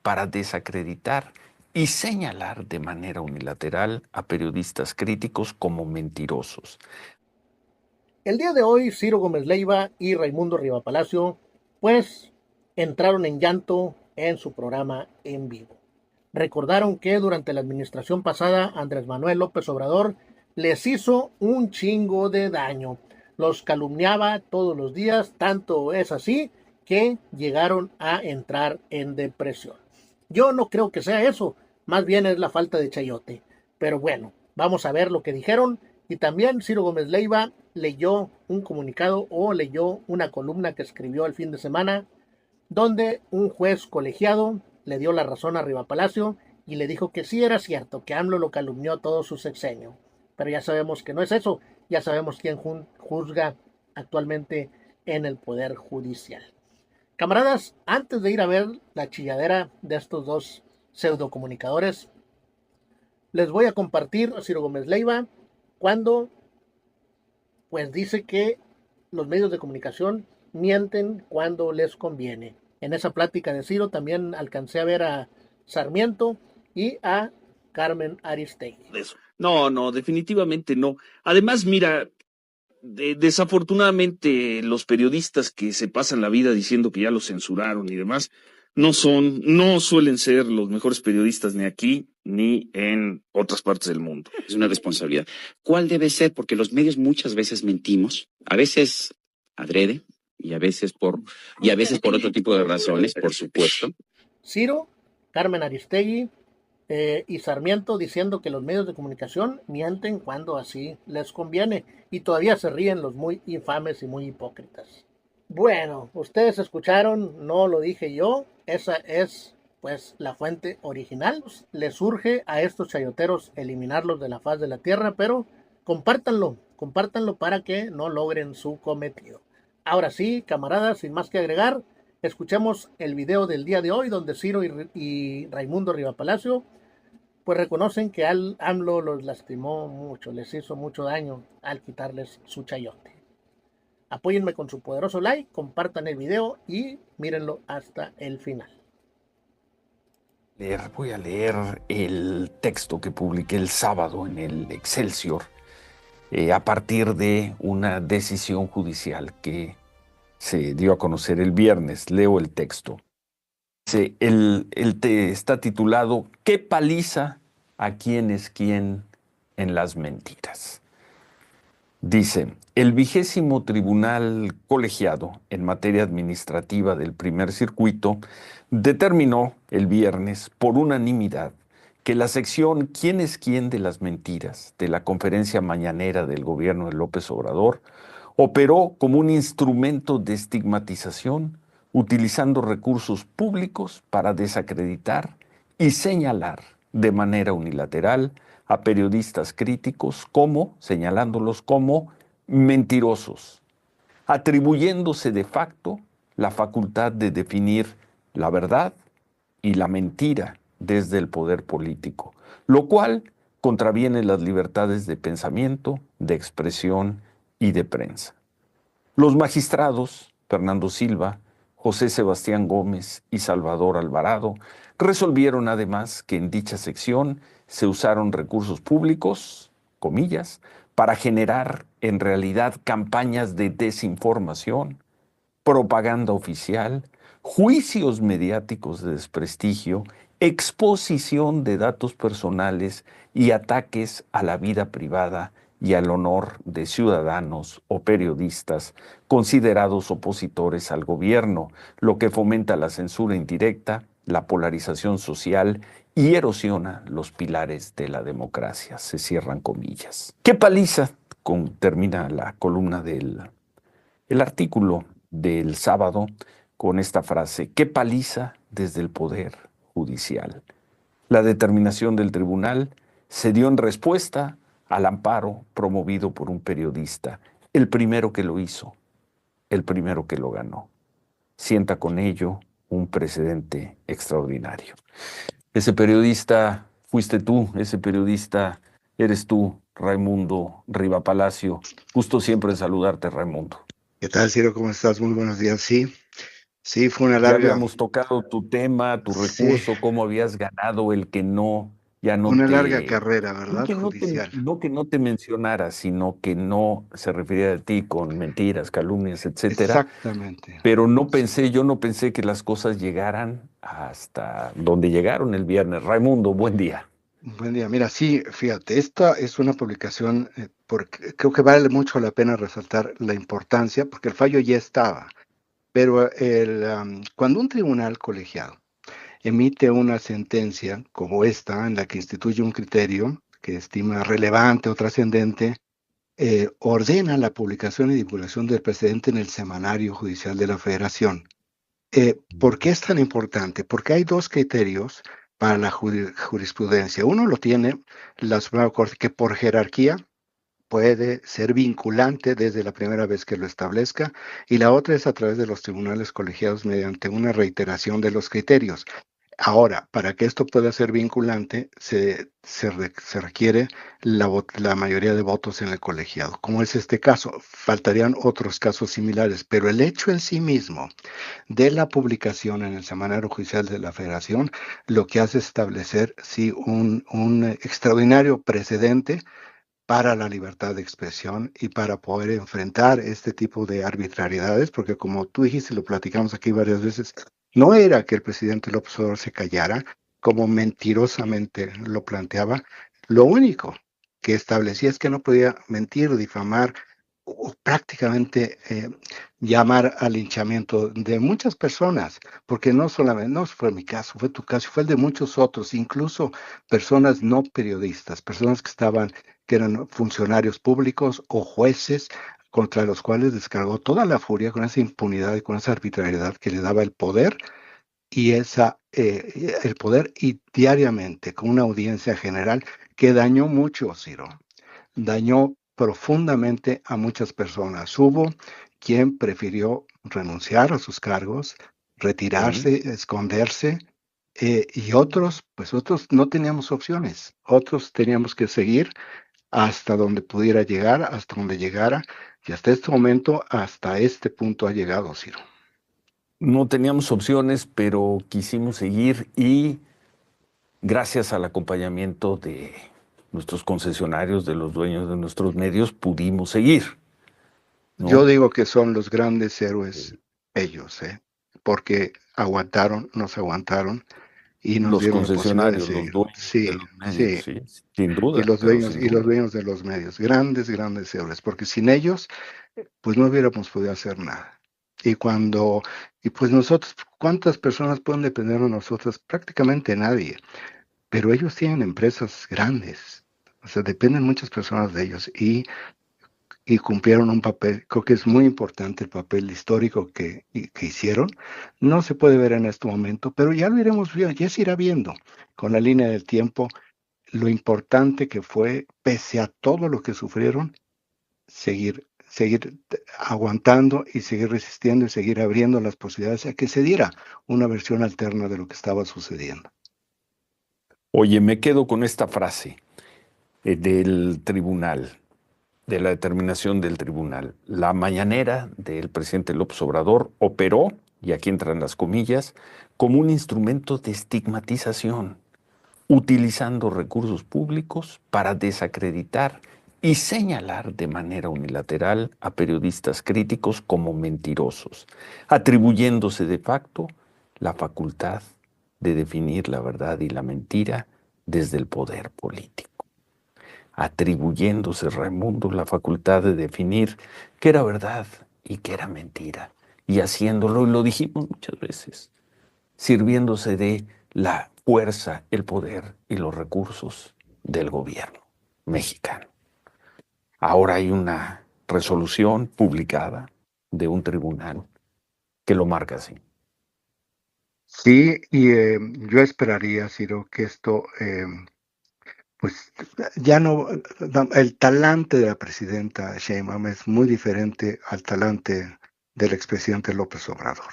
para desacreditar y señalar de manera unilateral a periodistas críticos como mentirosos. El día de hoy, Ciro Gómez Leiva y Raimundo Rivapalacio, pues, entraron en llanto en su programa en vivo. Recordaron que durante la administración pasada, Andrés Manuel López Obrador les hizo un chingo de daño. Los calumniaba todos los días, tanto es así que llegaron a entrar en depresión. Yo no creo que sea eso, más bien es la falta de chayote. Pero bueno, vamos a ver lo que dijeron. Y también Ciro Gómez Leiva leyó un comunicado o leyó una columna que escribió el fin de semana, donde un juez colegiado le dio la razón a Rivapalacio y le dijo que sí era cierto, que AMLO lo calumnió todo su sexenio. Pero ya sabemos que no es eso, ya sabemos quién juzga actualmente en el Poder Judicial. Camaradas, antes de ir a ver la chilladera de estos dos pseudocomunicadores, les voy a compartir a Ciro Gómez Leiva cuando pues dice que los medios de comunicación mienten cuando les conviene. En esa plática de Ciro también alcancé a ver a Sarmiento y a Carmen Aristegui. No, definitivamente no. Además, mira, desafortunadamente los periodistas que se pasan la vida diciendo que ya los censuraron y demás, no suelen ser los mejores periodistas ni aquí ni en otras partes del mundo. Es una responsabilidad. ¿Cuál debe ser? Porque los medios muchas veces mentimos, a veces adrede y a veces por otro tipo de razones, por supuesto. Ciro, Carmen Aristegui y Sarmiento diciendo que los medios de comunicación mienten cuando así les conviene, y todavía se ríen los muy infames y muy hipócritas. Bueno, ustedes escucharon, no lo dije yo, esa es pues la fuente original. Les surge a estos chayoteros eliminarlos de la faz de la tierra, pero compártanlo para que no logren su cometido. Ahora sí, camaradas, sin más que agregar, escuchemos el video del día de hoy donde Ciro y Raimundo Rivapalacio pues reconocen que AMLO los lastimó mucho, les hizo mucho daño al quitarles su chayote. Apóyenme con su poderoso like, compartan el video y mírenlo hasta el final. Voy a leer el texto que publiqué el sábado en el Excelsior a partir de una decisión judicial que se dio a conocer el viernes. Leo el texto. Está titulado ¿Qué paliza a quién es quién en las mentiras? Dice, el 20º Tribunal Colegiado en materia administrativa del Primer Circuito determinó el viernes por unanimidad que la sección ¿Quién es quién de las mentiras? De la conferencia mañanera del gobierno de López Obrador operó como un instrumento de estigmatización utilizando recursos públicos para desacreditar y señalar de manera unilateral a periodistas críticos señalándolos como mentirosos, atribuyéndose de facto la facultad de definir la verdad y la mentira desde el poder político, lo cual contraviene las libertades de pensamiento, de expresión y de prensa. Los magistrados Fernando Silva, José Sebastián Gómez y Salvador Alvarado resolvieron además que en dicha sección se usaron recursos públicos, comillas, para generar en realidad campañas de desinformación, propaganda oficial, juicios mediáticos de desprestigio, exposición de datos personales y ataques a la vida privada y al honor de ciudadanos o periodistas considerados opositores al gobierno, lo que fomenta la censura indirecta, la polarización social y erosiona los pilares de la democracia. Se cierran comillas. ¿Qué paliza? Termina la columna el artículo del sábado con esta frase: ¿qué paliza desde el Poder Judicial? La determinación del tribunal se dio en respuesta al amparo promovido por un periodista, el primero que lo hizo, el primero que lo ganó. Sienta con ello un precedente extraordinario. Ese periodista fuiste tú, ese periodista eres tú, Raimundo Rivapalacio. Gusto siempre en saludarte, Raimundo. ¿Qué tal, Ciro? ¿Cómo estás? Muy buenos días. Sí, Sí, fue una Ya larga, habíamos tocado tu tema, tu sí, recurso, cómo habías ganado el que no, ya no una larga te, carrera, no ¿verdad? que no te, Judicial. no que no te mencionara, sino que no se refiriera a ti con mentiras, calumnias, etcétera. Exactamente. Pero yo no pensé que las cosas llegaran hasta donde llegaron el viernes. Raimundo, buen día. Buen día. Mira, sí, fíjate, esta es una publicación, porque creo que vale mucho la pena resaltar la importancia, porque el fallo ya estaba, pero cuando un tribunal colegiado emite una sentencia como esta, en la que instituye un criterio que estima relevante o trascendente, ordena la publicación y divulgación del precedente en el Semanario Judicial de la Federación. ¿Por qué es tan importante? Porque hay dos criterios para la jurisprudencia. Uno lo tiene la Suprema Corte, que por jerarquía puede ser vinculante desde la primera vez que lo establezca, y la otra es a través de los tribunales colegiados mediante una reiteración de los criterios. Ahora, para que esto pueda ser vinculante, se requiere la mayoría de votos en el colegiado. Como es este caso, faltarían otros casos similares, pero el hecho en sí mismo de la publicación en el Semanario Judicial de la Federación, lo que hace es establecer, sí, un extraordinario precedente para la libertad de expresión y para poder enfrentar este tipo de arbitrariedades, porque como tú dijiste, lo platicamos aquí varias veces, no era que el presidente López Obrador se callara, como mentirosamente lo planteaba, lo único que establecía es que no podía mentir, difamar o prácticamente llamar al linchamiento de muchas personas, porque no solamente, no fue mi caso, fue tu caso, fue el de muchos otros, incluso personas no periodistas, personas que eran funcionarios públicos o jueces contra los cuales descargó toda la furia con esa impunidad y con esa arbitrariedad que le daba el poder el poder y diariamente con una audiencia general que dañó mucho, Ciro, dañó profundamente a muchas personas. Hubo quien prefirió renunciar a sus cargos, Sí. retirarse, esconderse, y otros, pues otros no teníamos opciones, otros teníamos que seguir hasta donde pudiera llegar, hasta donde llegara, y hasta este momento, hasta este punto ha llegado, Ciro. No teníamos opciones, pero quisimos seguir y gracias al acompañamiento de nuestros concesionarios, de los dueños de nuestros medios, pudimos seguir, Yo ¿no? digo que son los grandes héroes ellos, porque aguantaron, nos aguantaron y nos Los dieron la posibilidad de concesionarios, los seguir. dueños de Sí, los medios, sí. sí, sin Y duda, los pero dueños, sin y los duda. dueños de los medios, grandes, grandes héroes, porque sin ellos, pues no hubiéramos podido hacer nada. Y y pues nosotros, ¿cuántas personas pueden depender de nosotros? Prácticamente nadie, pero ellos tienen empresas grandes, o sea, dependen muchas personas de ellos y cumplieron un papel, creo que es muy importante el papel histórico que hicieron. No se puede ver en este momento, pero ya lo iremos viendo, ya se irá viendo con la línea del tiempo lo importante que fue, pese a todo lo que sufrieron, seguir aguantando y seguir resistiendo y seguir abriendo las posibilidades a que se diera una versión alterna de lo que estaba sucediendo. Oye, me quedo con esta frase del tribunal, de la determinación del tribunal. La mañanera del presidente López Obrador operó, y aquí entran las comillas, como un instrumento de estigmatización, utilizando recursos públicos para desacreditar y señalar de manera unilateral a periodistas críticos como mentirosos, atribuyéndose de facto la facultad de definir la verdad y la mentira desde el poder político, atribuyéndose Raimundo la facultad de definir qué era verdad y qué era mentira, y haciéndolo, y lo dijimos muchas veces, sirviéndose de la fuerza, el poder y los recursos del gobierno mexicano. Ahora hay una resolución publicada de un tribunal que lo marca así. Sí, y yo esperaría, Ciro, que esto, pues ya no, el talante de la presidenta Sheinbaum es muy diferente al talante del expresidente López Obrador.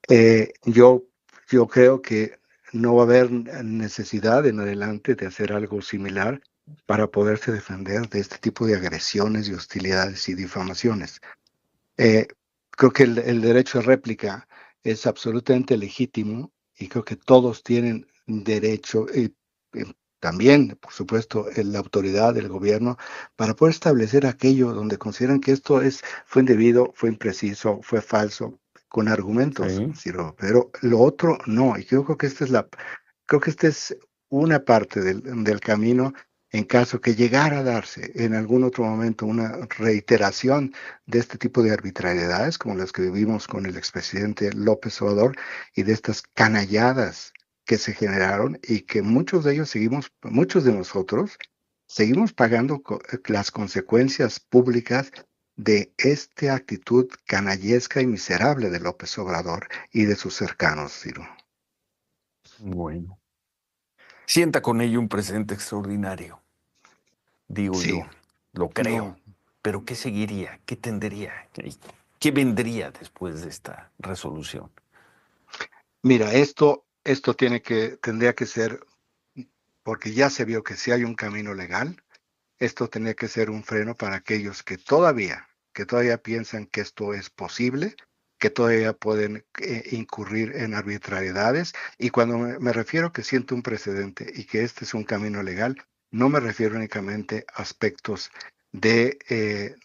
Eh, yo, yo creo que no va a haber necesidad en adelante de hacer algo similar para poderse defender de este tipo de agresiones y hostilidades y difamaciones. Eh, Creo que el derecho de réplica es absolutamente legítimo y creo que todos tienen derecho, también, por supuesto, la autoridad del gobierno, para poder establecer aquello donde consideran que fue indebido, fue impreciso, fue falso, con argumentos, Sí. Ciro, pero lo otro no. Y yo creo que esta es una parte del camino en caso que llegara a darse en algún otro momento una reiteración de este tipo de arbitrariedades como las que vivimos con el expresidente López Obrador y de estas canalladas que se generaron y que muchos de nosotros seguimos pagando las consecuencias públicas de esta actitud canallesca y miserable de López Obrador y de sus cercanos, Ciro. Bueno. Sienta con ello un precedente extraordinario, digo Sí, yo, lo no. creo, pero ¿qué seguiría? ¿Qué tendría? ¿Qué vendría después de esta resolución? Mira, esto tendría que ser, porque ya se vio que si hay un camino legal, esto tendría que ser un freno para aquellos que todavía piensan que esto es posible, que todavía pueden incurrir en arbitrariedades. Y cuando me refiero que siento un precedente y que este es un camino legal, no me refiero únicamente a aspectos de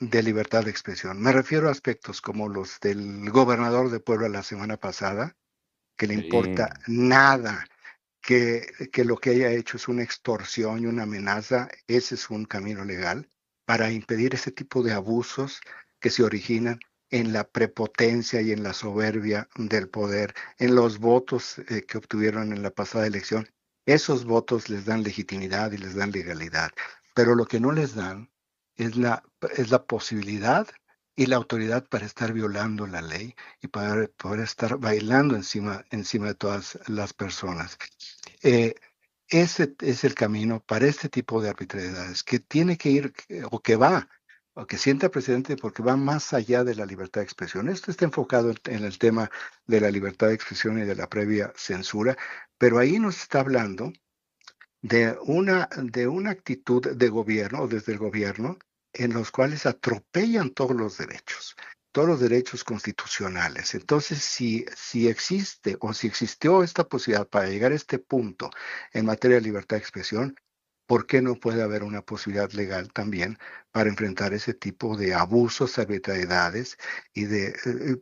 libertad de expresión. Me refiero a aspectos como los del gobernador de Puebla la semana pasada, que le Sí. importa nada que lo que haya hecho es una extorsión y una amenaza. Ese es un camino legal para impedir ese tipo de abusos que se originan en la prepotencia y en la soberbia del poder, en los votos que obtuvieron en la pasada elección. Esos votos les dan legitimidad y les dan legalidad, pero lo que no les dan es la posibilidad y la autoridad para estar violando la ley y para poder estar bailando encima de todas las personas. Eh, Ese es el camino para este tipo de arbitrariedades, que tiene que ir, o que va, o que sienta precedente porque va más allá de la libertad de expresión. Esto está enfocado en el tema de la libertad de expresión y de la previa censura, pero ahí nos está hablando de una actitud de gobierno o desde el gobierno en los cuales atropellan todos los derechos constitucionales. Entonces, si existe o si existió esta posibilidad para llegar a este punto en materia de libertad de expresión, ¿por qué no puede haber una posibilidad legal también para enfrentar ese tipo de abusos, arbitrariedades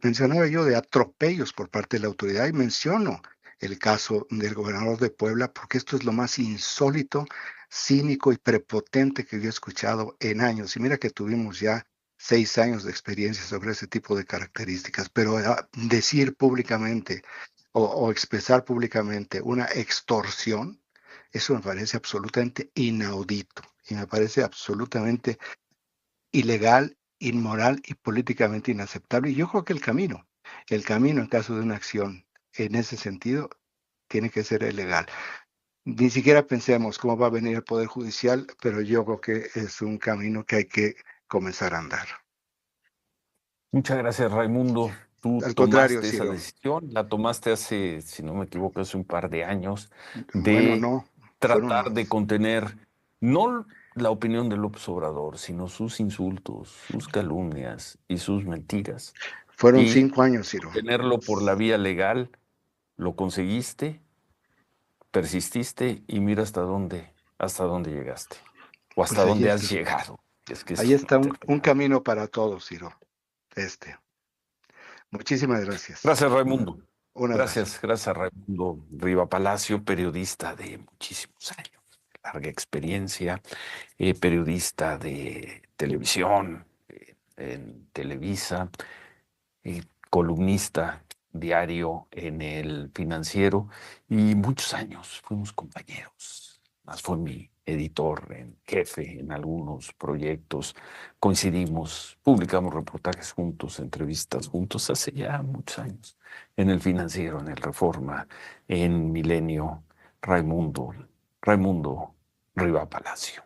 mencionaba yo, de atropellos por parte de la autoridad y menciono el caso del gobernador de Puebla, porque esto es lo más insólito, cínico y prepotente que yo he escuchado en años. Y mira que tuvimos ya 6 años de experiencia sobre ese tipo de características, pero decir públicamente o expresar públicamente una extorsión, eso me parece absolutamente inaudito y me parece absolutamente ilegal, inmoral y políticamente inaceptable. Y yo creo que el camino en caso de una acción en ese sentido tiene que ser ilegal. Ni siquiera pensemos cómo va a venir el Poder Judicial, pero yo creo que es un camino que hay que comenzar a andar. Muchas gracias, Raimundo. Tú Al contrario, tomaste esa Ciro. decisión, la tomaste hace, si no me equivoco, hace un par de años, Bueno, de no, fueron tratar de más. contener no la opinión de López Obrador, sino sus insultos, sus calumnias y sus mentiras. Fueron Y 5 años, Ciro. contenerlo por la vía legal, lo conseguiste, persististe y mira hasta dónde llegaste, o hasta Pues ahí dónde has está. llegado. Es que Ahí esto no está un termina. camino para todos, Ciro. Este. Muchísimas gracias. Gracias, Raimundo. Un abrazo. Gracias a Raimundo Riva Palacio, periodista de muchísimos años, larga experiencia, periodista de televisión, en Televisa, columnista diario en El Financiero y muchos años fuimos compañeros. Más fue mi editor en jefe en algunos proyectos. Coincidimos, publicamos reportajes juntos, entrevistas juntos hace ya muchos años. En El Financiero, en El Reforma, en Milenio, Raimundo Riva Palacio.